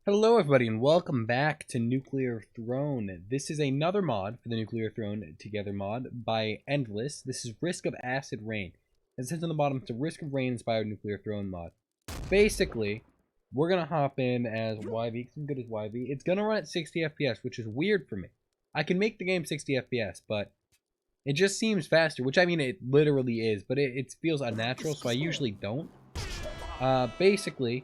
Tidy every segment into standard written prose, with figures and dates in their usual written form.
Hello everybody and welcome back to Nuclear Throne. This is another mod for the Nuclear Throne Together mod by Endless. This is Risk of Acid Rain. It says on the bottom, it's a Risk of Rain inspired Nuclear Throne mod. Basically, we're going to hop in as YV, because I'm good as YV. It's going to run at 60 FPS, which is weird for me. I can make the game 60 FPS, but it just seems faster, which I mean it literally is, but it feels unnatural, so I usually don't. Basically,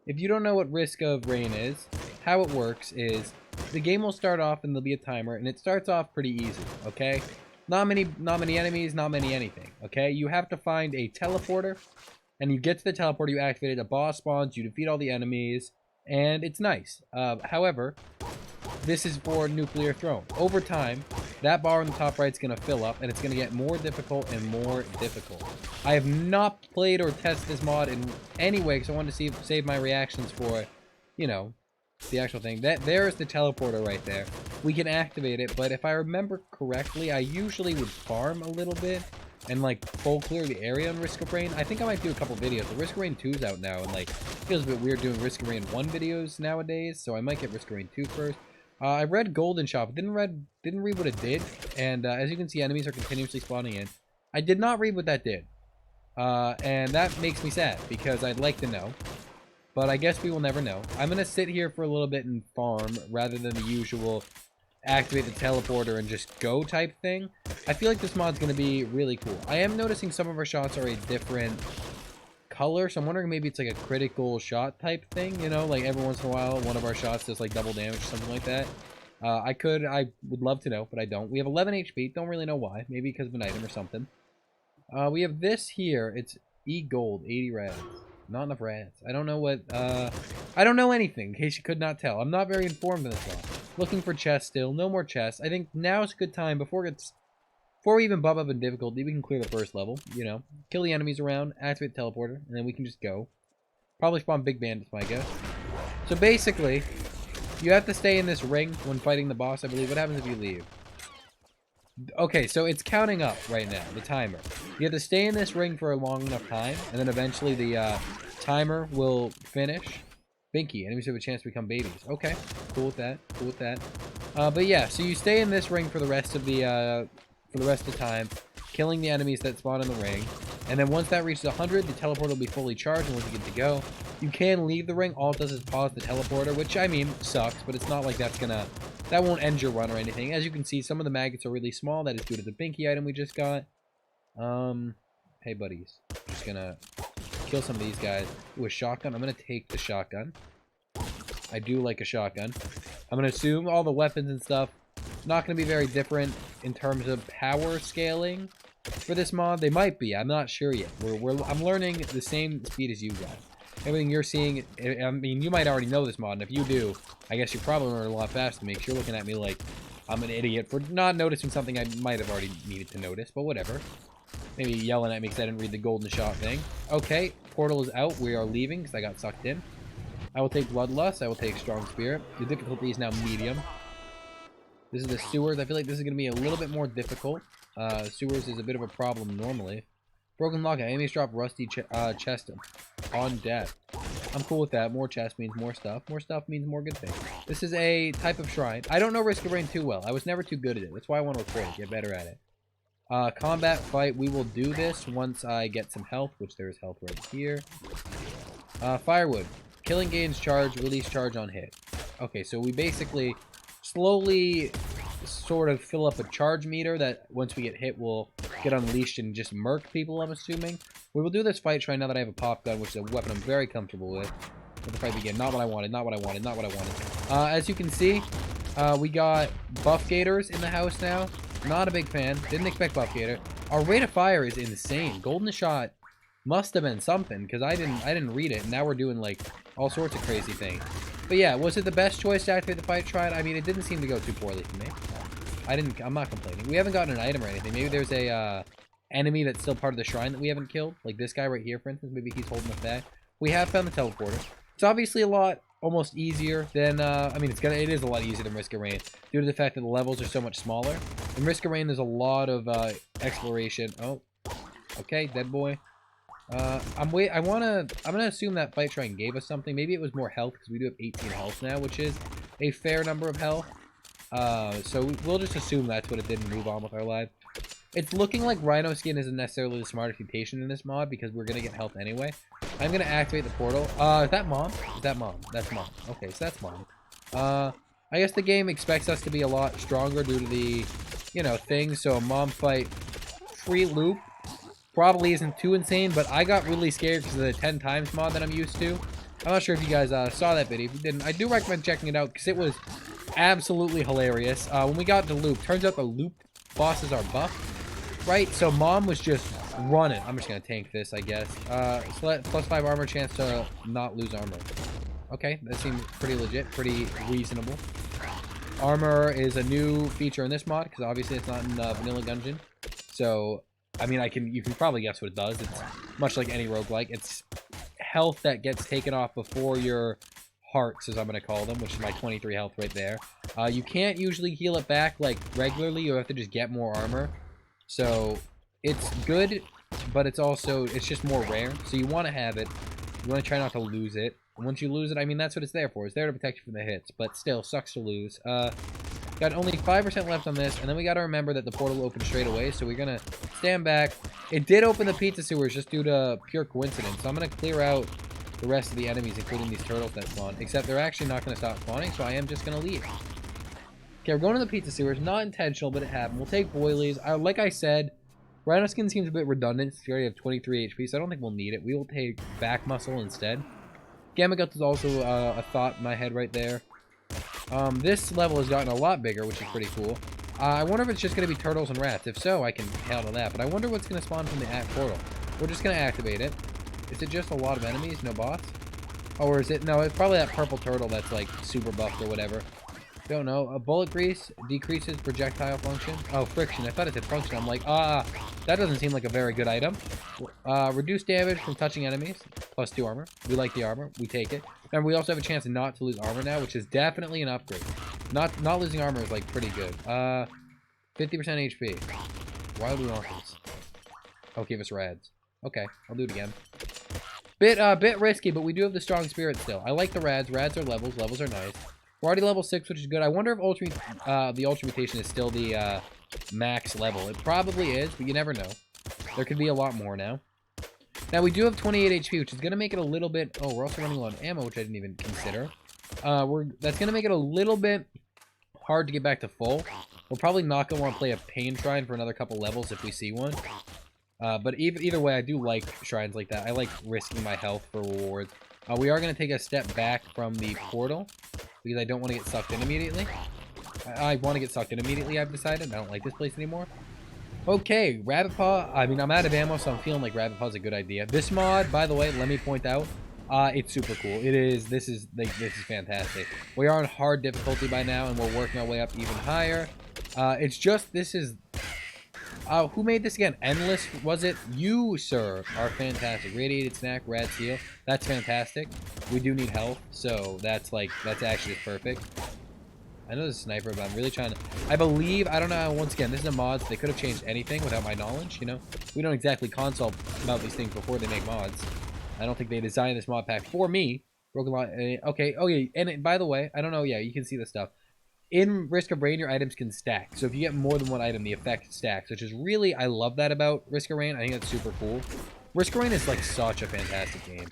if you don't know what Risk of Rain is, how it works is the game will start off and there'll be a timer, and it starts off pretty easy, okay? Not many enemies, not many anything, okay? You have to find a teleporter, and you get to the teleporter, you activate it, a boss spawns, you defeat all the enemies, and it's nice. However, this is for Nuclear Throne. Over time, that bar on the top right is going to fill up, and it's going to get more difficult and more difficult. I have not played or tested this mod in any way, because I wanted to save my reactions for, you know, the actual thing. There's the teleporter right there. We can activate it, but if I remember correctly, I usually would farm a little bit and, like, full clear the area on Risk of Rain. I think I might do a couple videos. The Risk of Rain 2's out now, and, like, it feels a bit weird doing Risk of Rain 1 videos nowadays, so I might get Risk of Rain 2 first. I read Golden Shop, didn't read what it did, and as you can see, enemies are continuously spawning in. I did not read what that did, and that makes me sad, because I'd like to know, but I guess we will never know. I'm going to sit here for a little bit and farm, rather than the usual activate the teleporter and just go type thing. I feel like this mod's going to be really cool. I am noticing some of our shots are a different color, so I'm wondering maybe it's like a critical shot type thing, you know, like every once in a while one of our shots does like double damage or something like that. I would love to know, but I don't. We have 11 HP, don't really know why, maybe because of an item or something. We have this here, it's E gold, 80 rads. Not enough rads. I don't know what, I don't know anything, in case you could not tell. I'm not very informed in this one. Looking for chests still, no more chests. I think now is a good time, before we even bump up in difficulty, we can clear the first level, you know. Kill the enemies around, activate the teleporter, and then we can just go. Probably spawn big bandits, my guess. So basically, you have to stay in this ring when fighting the boss, I believe. What happens if you leave? Okay, so it's counting up right now, the timer. You have to stay in this ring for a long enough time, and then eventually the timer will finish. Binky, enemies have a chance to become babies. Okay, cool with that, cool with that. But yeah, so you stay in this ring for the rest of the time, killing the enemies that spawn in the ring. And then once that reaches 100, the teleporter will be fully charged and once you get to go. You can leave the ring. All it does is pause the teleporter, which, I mean, sucks, but it's not like that won't end your run or anything. As you can see, some of the maggots are really small. That is due to the Binky item we just got. Hey, buddies. Just gonna kill some of these guys. Ooh, a shotgun. I'm gonna take the shotgun. I do like a shotgun. I'm gonna assume all the weapons and stuff not going to be very different in terms of power scaling for this mod. They might be. I'm not sure yet. I'm learning at the same speed as you guys. Everything you're seeing, I mean, you might already know this mod, and if you do, I guess you're probably learning a lot faster than me, 'cause you're looking at me like I'm an idiot for not noticing something I might have already needed to notice, but whatever. Maybe yelling at me because I didn't read the golden shot thing. Okay, portal is out. We are leaving because I got sucked in. I will take Bloodlust. I will take Strong Spirit. The difficulty is now medium. This is the sewers. I feel like this is going to be a little bit more difficult. Sewers is a bit of a problem normally. Broken lock. Enemies drop rusty chest on death. I'm cool with that. More chest means more stuff. More stuff means more good things. This is a type of shrine. I don't know Risk of Rain too well. I was never too good at it. That's why I want to record it. Get better at it. Combat fight. We will do this once I get some health, which there is health right here. Firewood. Killing gains charge. Release charge on hit. Okay, so we basically slowly sort of fill up a charge meter that once we get hit will get unleashed and just murk people, I'm assuming. We will do this fight shrine now that I have a pop gun, which is a weapon I'm very comfortable with. Let the fight begin. Not what I wanted, not what I wanted, not what I wanted. As you can see, we got buff gators in the house now. Not a big fan. Didn't expect buff gator. Our rate of fire is insane. Golden shot must have been something, because I didn't read it, and now we're doing like all sorts of crazy things. But yeah, was it the best choice to activate the fight shrine? I mean, it didn't seem to go too poorly for me. I'm not complaining. We haven't gotten an item or anything. Maybe there's a enemy that's still part of the shrine that we haven't killed. Like this guy right here, for instance. Maybe he's holding us back. We have found the teleporter. It's obviously a lot almost easier than, I mean, it is a lot easier than Risk of Rain due to the fact that the levels are so much smaller. In Risk of Rain, there's a lot of exploration. Oh, okay, dead boy. I'm gonna assume that Fight Shrine gave us something. Maybe it was more health, because we do have 18 health now, which is a fair number of health. So we'll just assume that's what it did and move on with our life. It's looking like Rhino Skin isn't necessarily the smartest mutation in this mod, because we're gonna get health anyway. I'm gonna activate the portal. Is that Mom? Is that Mom? That's Mom. Okay, so that's Mom. I guess the game expects us to be a lot stronger due to the, you know, things. So a Mom fight free loop probably isn't too insane, but I got really scared because of the 10 times mod that I'm used to. I'm not sure if you guys saw that video. If you didn't, I do recommend checking it out because it was absolutely hilarious. When we got to loop, turns out the loop bosses are buffed, right? So Mom was just running. I'm just gonna tank this, I guess. Plus 5 armor chance to not lose armor. Okay, that seems pretty legit, pretty reasonable. Armor is a new feature in this mod because obviously it's not in Vanilla Gungeon. So, I mean, you can probably guess what it does. It's much like any roguelike. It's health that gets taken off before your hearts, as I'm going to call them, which is my 23 health right there. You can't usually heal it back like regularly. You have to just get more armor. So, it's good, but it's just more rare. So you want to have it. You want to try not to lose it. And once you lose it, I mean, that's what it's there for. It's there to protect you from the hits, but still, sucks to lose. Got only 5% left on this, and then we got to remember that the portal opened straight away, so we're going to stand back. It did open the pizza sewers just due to pure coincidence, so I'm going to clear out the rest of the enemies, including these turtles that spawn, except they're actually not going to stop spawning, so I am just going to leave. Okay, we're going to the pizza sewers. Not intentional, but it happened. We'll take boilies. Like I said, Rhino Skin seems a bit redundant. We already have 23 HP, so I don't think we'll need it. We will take back muscle instead. Gamma Guts is also a thought in my head right there. This level has gotten a lot bigger, which is pretty cool. I wonder if it's just going to be turtles and rats. If so, I can handle that. But I wonder what's going to spawn from the portal. We're just going to activate it. Is it just a lot of enemies, no boss? Oh, or is it? No, it's probably that purple turtle that's like super buffed or whatever. Don't know. Bullet grease decreases projectile function. Oh, friction. I thought it said function. I'm like, that doesn't seem like a very good item. Reduce damage from touching enemies. Plus 2 armor. We like the armor. We take it. Remember, we also have a chance not to lose armor now, which is definitely an upgrade. Not losing armor is like pretty good. 50% HP. Why do we want this? Oh, give us rads. Okay, I'll do it again. Bit risky, but we do have the strong spirit still. I like the rads. Rads are levels. Levels are nice. We're already level 6, which is good. I wonder if the Ultra Mutation is still the max level. It probably is, but you never know. There could be a lot more now. Now, we do have 28 HP, which is going to make it a little bit... Oh, we're also running low on ammo, which I didn't even consider. That's going to make it a little bit hard to get back to full. We're probably not going to want to play a Pain Shrine for another couple levels if we see one. But either way, I do like shrines like that. I like risking my health for rewards. We are going to take a step back from the portal, because I don't want to get sucked in immediately. I want to get sucked in immediately, I've decided. I don't like this place anymore. Okay, Rabbit Paw. I mean, I'm out of ammo, so I'm feeling like Rabbit Paw is a good idea. This mod, by the way, let me point out, it's super cool. This is fantastic. We are on hard difficulty by now, and we're working our way up even higher. Who made this again? Endless, was it? You, sir, are fantastic. Radiated Snack, Rad Seal. That's fantastic. We do need health, so that's actually perfect. I know this is sniper, but I'm really trying to... I don't know, once again, this is a mod, so they could have changed anything without my knowledge, you know? We don't exactly consult about these things before they make mods. I don't think they designed this mod pack for me. Broken mod... Okay, oh yeah, and by the way, I don't know, yeah, you can see this stuff. In Risk of Rain, your items can stack. So if you get more than one item, the effect stacks, which is really... I love that about Risk of Rain. I think that's super cool. Risk of Rain is, like, such a fantastic game.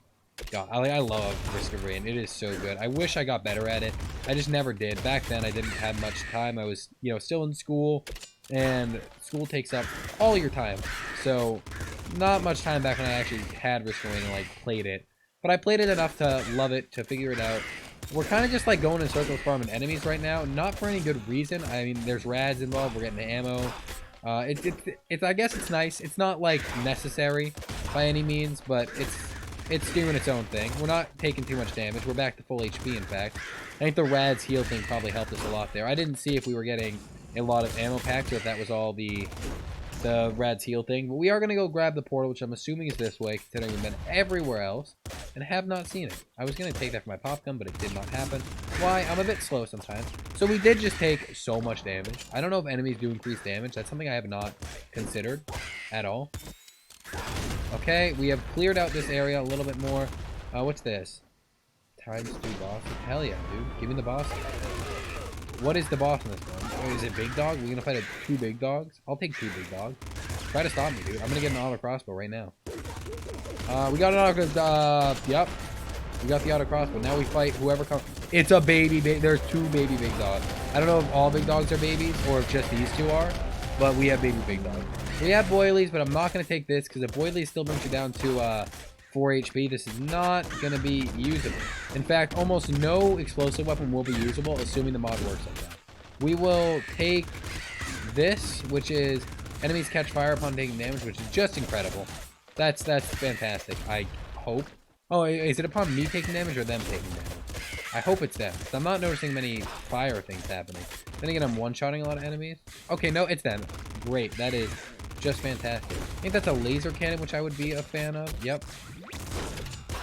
God, I love Risk of Rain. It is so good. I wish I got better at it. I just never did. Back then, I didn't have much time. I was, you know, still in school, and school takes up all your time. So, not much time back when I actually had Risk of Rain and, like, played it. But I played it enough to love it, to figure it out. We're kind of just, like, going in circles farming enemies right now. Not for any good reason. I mean, there's rads involved. We're getting the ammo. I guess it's nice. It's not, like, necessary by any means, but it's doing its own thing. We're not taking too much damage. We're back to full HP, in fact. I think the Rad's heal thing probably helped us a lot there. I didn't see if we were getting a lot of ammo packs or if that was all the Rad's heal thing. But we are going to go grab the portal, which I'm assuming is this way, considering we've been everywhere else and have not seen it. I was going to take that for my pop gun, but it did not happen. Why? I'm a bit slow sometimes. So we did just take so much damage. I don't know if enemies do increase damage. That's something I have not considered at all. Okay, we have cleared out this area a little bit more. What's this? Times 2 bosses. Hell yeah, dude. Give me the boss. What is the boss in this one? Is it big dog? We're gonna fight 2 big dogs? I'll take 2 big dogs. Try to stop me, dude. I'm gonna get an auto crossbow right now. We got an auto yep. We got the auto crossbow. Now we fight whoever comes. It's a baby. There's 2 baby big dogs. I don't know if all big dogs are babies or if just these 2 are, but we have baby big dogs. We have boilies, but I'm not gonna take this because the boilie still brings you down to 4 HP. This is not gonna be usable. In fact, almost no explosive weapon will be usable, assuming the mod works like that. We will take this, which is enemies catch fire upon taking damage, which is just incredible. That's fantastic. I hope. Oh, is it upon me taking damage or them taking damage? I hope it's them, because I'm not noticing many fire things happening. Then again, I'm one-shotting a lot of enemies. Okay, no, it's them. Great, that is just fantastic. I think that's a laser cannon, which I would be a fan of. Yep.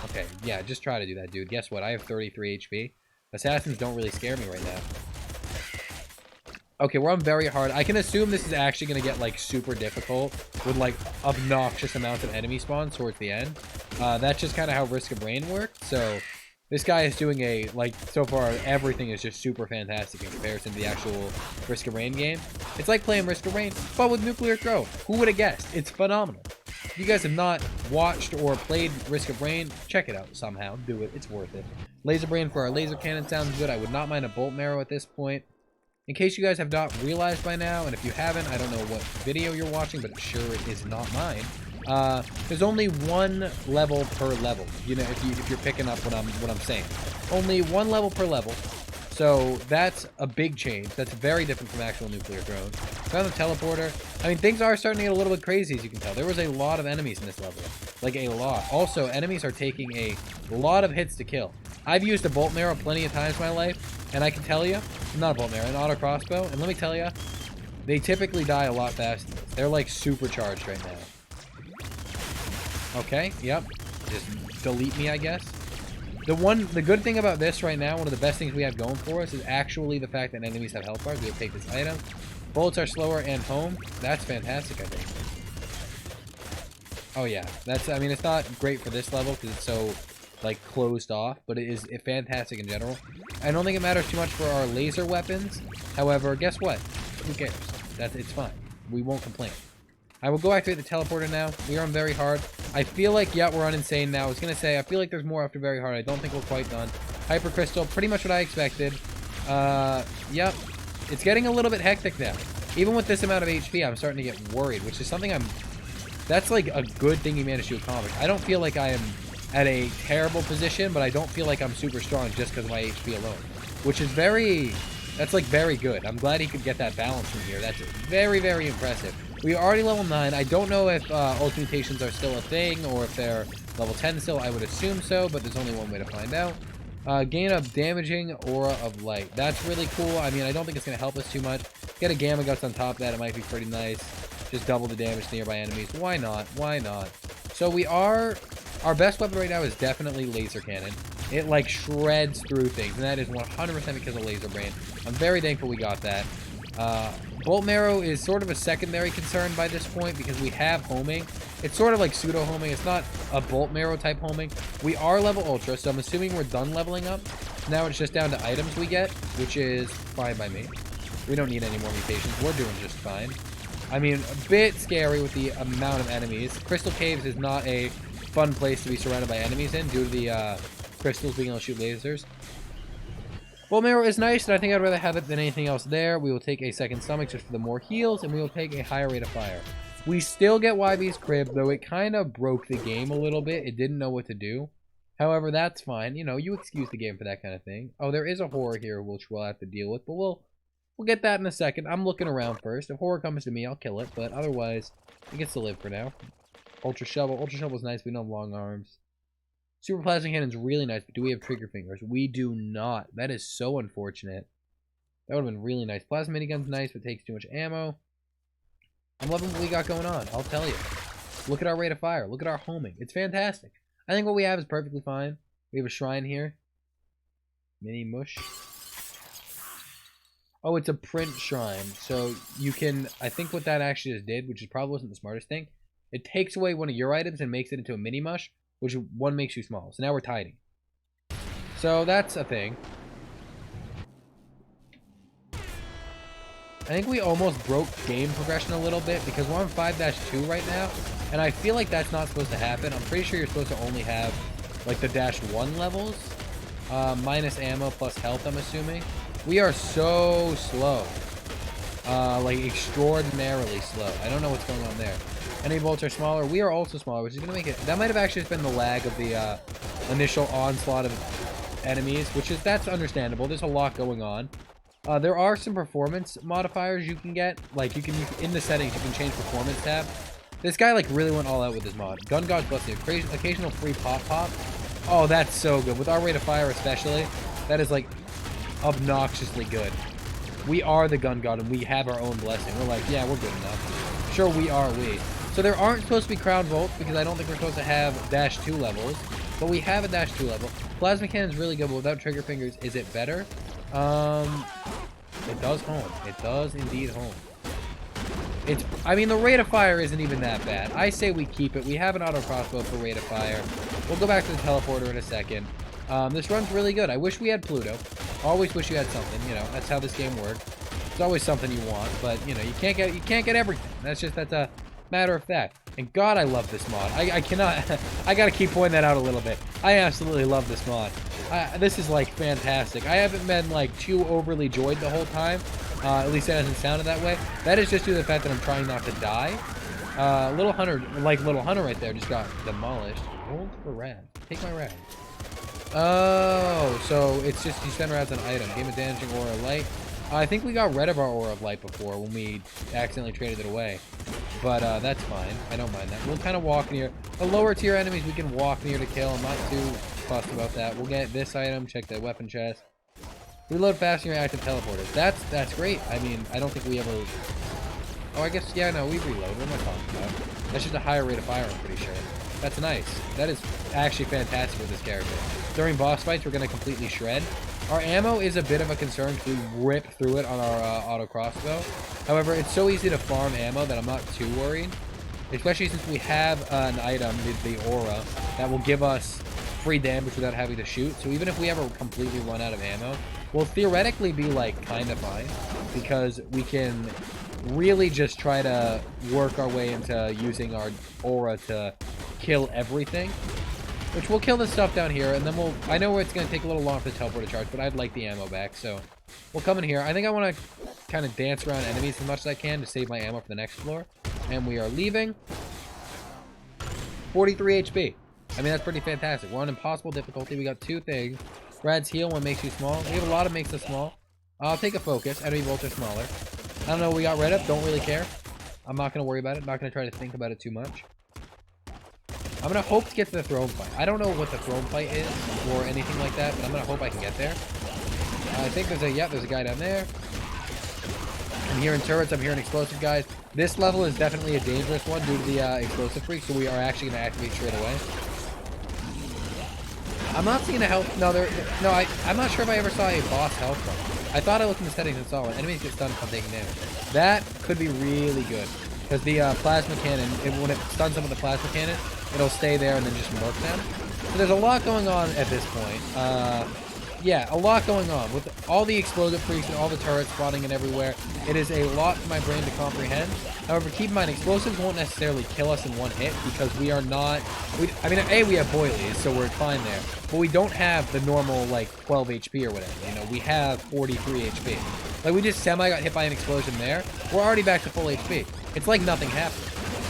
Okay, yeah, just try to do that, dude. Guess what? I have 33 HP. Assassins don't really scare me right now. Okay, we're on very hard. I can assume this is actually going to get, like, super difficult with, like, obnoxious amounts of enemy spawns towards the end. That's just kind of how Risk of Rain worked. So, this guy is doing a, like, so far, everything is just super fantastic in comparison to the actual Risk of Rain game. It's like playing Risk of Rain, but with Nuclear Throne. Who would have guessed? It's phenomenal. If you guys have not watched or played Risk of Rain, check it out somehow. Do it. It's worth it. Laser Brain for our laser cannon sounds good. I would not mind a bolt marrow at this point. In case you guys have not realized by now, and if you haven't, I don't know what video you're watching, but sure it is not mine. There's only 1 level per level. You know, if you're picking up what I'm saying, only 1 level per level. So that's a big change. That's very different from actual Nuclear Throne. Found the teleporter. I mean, things are starting to get a little bit crazy, as you can tell. There was a lot of enemies in this level, like a lot. Also, enemies are taking a lot of hits to kill. I've used a bolt marrow plenty of times in my life, and I can tell you, not a bolt marrow, an auto crossbow, and let me tell you, they typically die a lot faster. They're like supercharged right now. Okay, yep. Just delete me, I guess. The good thing about this right now, one of the best things we have going for us, is actually the fact that enemies have health bars. We'll take this item. Bullets are slower and home. That's fantastic, I think. Oh yeah, I mean, it's not great for this level because it's so, like, closed off, but it is fantastic in general. I don't think it matters too much for our laser weapons. However, guess what? Who cares? It's fine. We won't complain. I will go activate the teleporter now. We are on very hard. I feel like, yeah, we're on insane now. I was going to say, I feel like there's more after very hard. I don't think we're quite done. Hyper Crystal, pretty much what I expected. Yep. It's getting a little bit hectic now. Even with this amount of HP, I'm starting to get worried, which is something that's like a good thing you managed to accomplish. I don't feel like I am at a terrible position, but I don't feel like I'm super strong just because of my HP alone, which is that's like very good. I'm glad he could get that balance in here. That's very, very impressive. We are already level 9. I don't know if ultimutations are still a thing or if they're level 10 still. I would assume so, but there's only one way to find out. Gain a damaging aura of light. That's really cool. I mean, I don't think it's going to help us too much. Get a Gamma Guts on top of that. It might be pretty nice. Just double the damage to nearby enemies. Why not? Why not? So our best weapon right now is definitely Laser Cannon. It, like, shreds through things, and that is 100% because of Laser Brain. I'm very thankful we got that. Bolt Marrow is sort of a secondary concern by this point because we have homing. It's sort of like pseudo homing. It's not a Bolt Marrow type homing. We are level Ultra, so I'm assuming we're done leveling up. Now it's just down to items we get, which is fine by me. We don't need any more mutations. We're doing just fine. I mean, a bit scary with the amount of enemies. Crystal Caves is not a fun place to be surrounded by enemies in due to the crystals being able to shoot lasers. Bolt Marrow is nice, and I think I'd rather have it than anything else there. We will take a second stomach just for the more heals, and we will take a higher rate of fire. We still get YB's crib, though it kind of broke the game a little bit. It didn't know what to do. However, that's fine. You know, you excuse the game for that kind of thing. Oh, there is a horror here, which we'll have to deal with, but we'll get that in a second. I'm looking around first. If horror comes to me, I'll kill it, but otherwise, it gets to live for now. Ultra Shovel. Ultra Shovel's nice. We don't have long arms. Super Plasma Cannon's really nice, but do we have trigger fingers? We do not. That is so unfortunate. That would have been really nice. Plasma Minigun's nice, but takes too much ammo. I'm loving what we got going on, I'll tell you. Look at our rate of fire. Look at our homing. It's fantastic. I think what we have is perfectly fine. We have a shrine here. Mini Mush. Oh, it's a print shrine. So you can, I think what that actually just did, which is probably wasn't the smartest thing, It takes away one of your items and makes it into a mini mush, which one makes you small. So now we're tiny. So that's a thing. I think we almost broke game progression a little bit because we're on 5-2 right now, and I feel like that's not supposed to happen. I'm pretty sure you're supposed to only have like the -1 levels, minus ammo plus health, I'm assuming. We are so slow, like extraordinarily slow. I don't know what's going on there. Enemy bolts are smaller. We are also smaller, which is gonna make it. That might have actually just been the lag of the initial onslaught of enemies, that's understandable. There's a lot going on. There are some performance modifiers you can get. Like, you can in the settings, you can change performance tab. This guy, like, really went all out with his mod. Gun God's busted. Occasional free pop. Oh, that's so good. With our rate of fire especially, that is, like, obnoxiously good. We are the Gun God, and we have our own blessing. We're like, yeah, we're good enough. Sure, we are we. So there aren't supposed to be Crown Bolts, because I don't think we're supposed to have -2 levels. But we have a -2 level. Plasma Cannon's really good, but without trigger fingers, is it better? It does home. It does indeed home. I mean, the rate of fire isn't even that bad. I say we keep it. We have an auto crossbow for rate of fire. We'll go back to the teleporter in a second. This run's really good. I wish we had Pluto. Always wish you had something. You know, that's how this game works. There's always something you want, but you know, you can't get everything. That's a matter of fact. And God, I love this mod. I cannot. I gotta keep pointing that out a little bit. I absolutely love this mod. This is like fantastic. I haven't been like too overly joyed the whole time. At least it hasn't sounded that way. That is just due to the fact that I'm trying not to die. Little Hunter right there just got demolished. Hold for rad. Take my rad. Oh, so it's just you spend rads on item. Game of damaging aura of light. I think we got rid of our aura of light before when we accidentally traded it away. But that's fine. I don't mind that. We'll kind of walk near. The lower tier enemies we can walk near to kill. I'm not too fussed about that. We'll get this item. Check the weapon chest. Reload faster than your active teleporters. That's great. I mean, I don't think we ever... Oh, I guess, yeah, no, we reload. What am I talking about? That's just a higher rate of fire, I'm pretty sure. That's nice. That is actually fantastic with this character. During boss fights, we're going to completely shred. Our ammo is a bit of a concern because we rip through it on our auto crossbow. However, it's so easy to farm ammo that I'm not too worried. Especially since we have an item, the aura, that will give us free damage without having to shoot. So even if we ever completely run out of ammo, we'll theoretically be like kind of fine because we can really just try to work our way into using our aura to kill everything. Which we'll kill this stuff down here, and then I know it's going to take a little long for the teleport to charge, but I'd like the ammo back, so we'll come in here. I think I want to kind of dance around enemies as much as I can to save my ammo for the next floor. And we are leaving. 43 HP. I mean, that's pretty fantastic. We're on impossible difficulty. We got two things. Rad's heal, one makes you small. We have a lot of makes us small. I'll take a focus. Enemy bolts are smaller. I don't know what we got rid of. Don't really care. I'm not going to worry about it. I'm not going to try to think about it too much. I'm going to hope to get to the throne fight. I don't know what the throne fight is or anything like that, but I'm going to hope I can get there. I think there's a guy down there. I'm hearing turrets. I'm hearing explosive guys. This level is definitely a dangerous one due to the explosive freak, so we are actually going to activate straight away. I'm not seeing a health. I'm not sure if I ever saw a boss health bar. I thought I looked in the settings and saw it. Enemies get stunned from taking damage. That could be really good. Because the plasma cannon, when it stuns them with the plasma cannon, it'll stay there and then just murk them. So there's a lot going on at this point. Yeah, a lot going on. With all the explosive freaks and all the turrets spawning in everywhere, it is a lot for my brain to comprehend. However, keep in mind, explosives won't necessarily kill us in one hit because we are not... I mean, A, we have boilies, so we're fine there. But we don't have the normal, like, 12 HP or whatever. You know, we have 43 HP. Like, we just got hit by an explosion there. We're already back to full HP. It's like nothing happened.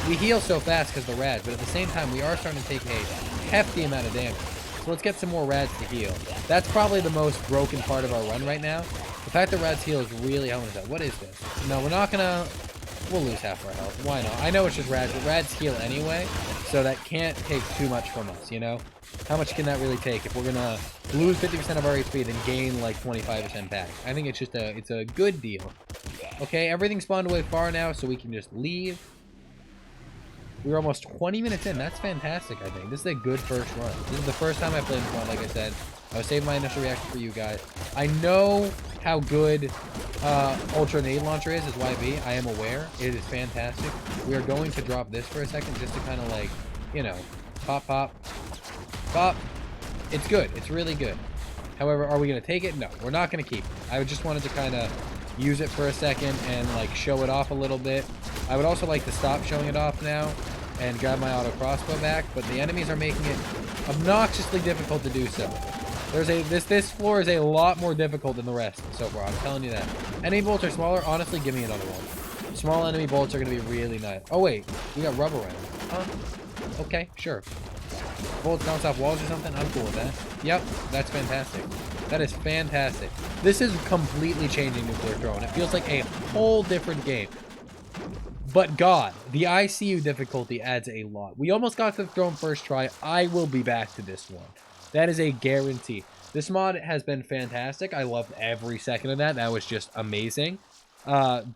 We heal so fast because of the rads, but at the same time, we are starting to take a hefty amount of damage. So let's get some more rads to heal. That's probably the most broken part of our run right now. The fact that rads heal is really helping us out. What is this? No, we're not gonna... We'll lose half our health. Why not? I know it's just rads, but rads heal anyway, so that can't take too much from us, you know? How much can that really take? If we're gonna lose 50% of our HP, then gain like 25% back. I think it's just it's a good deal. Okay, everything spawned away far now, so we can just leave. We're almost 20 minutes in. That's fantastic, I think. This is a good first run. This is the first time I played this one, like I said. I was saving my initial reaction for you guys. I know how good Ultra Nade Launcher is YB. I am aware. It is fantastic. We are going to drop this for a second just to kind of like, you know, pop, pop, pop. It's good. It's really good. However, are we going to take it? No, we're not going to keep it. I just wanted to kind of use it for a second and like show it off a little bit. I would also like to stop showing it off now and grab my auto crossbow back, but the enemies are making it obnoxiously difficult to do so. This floor is a lot more difficult than the rest so far, I'm telling you that. Enemy bolts are smaller. Honestly, give me another one. Small enemy bolts are going to be really nice. Oh wait, we got rubber rounds. Huh? Okay, sure. Bullets bounce off walls or something? I'm cool with that. Yep, that's fantastic. That is fantastic. This is completely changing Nuclear Throne. It feels like a whole different game. But God, the ICU difficulty adds a lot. We almost got to the throne first try. I will be back to this one. That is a guarantee. This mod has been fantastic. I loved every second of that. That was just amazing.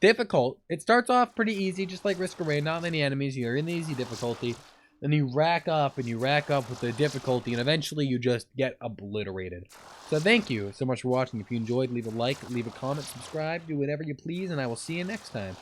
Difficult. It starts off pretty easy, just like Risk of Rain. Not many enemies. You're in the easy difficulty. Then you rack up and you rack up with the difficulty, and eventually you just get obliterated. So thank you so much for watching. If you enjoyed, leave a like, leave a comment, subscribe, do whatever you please, and I will see you next time.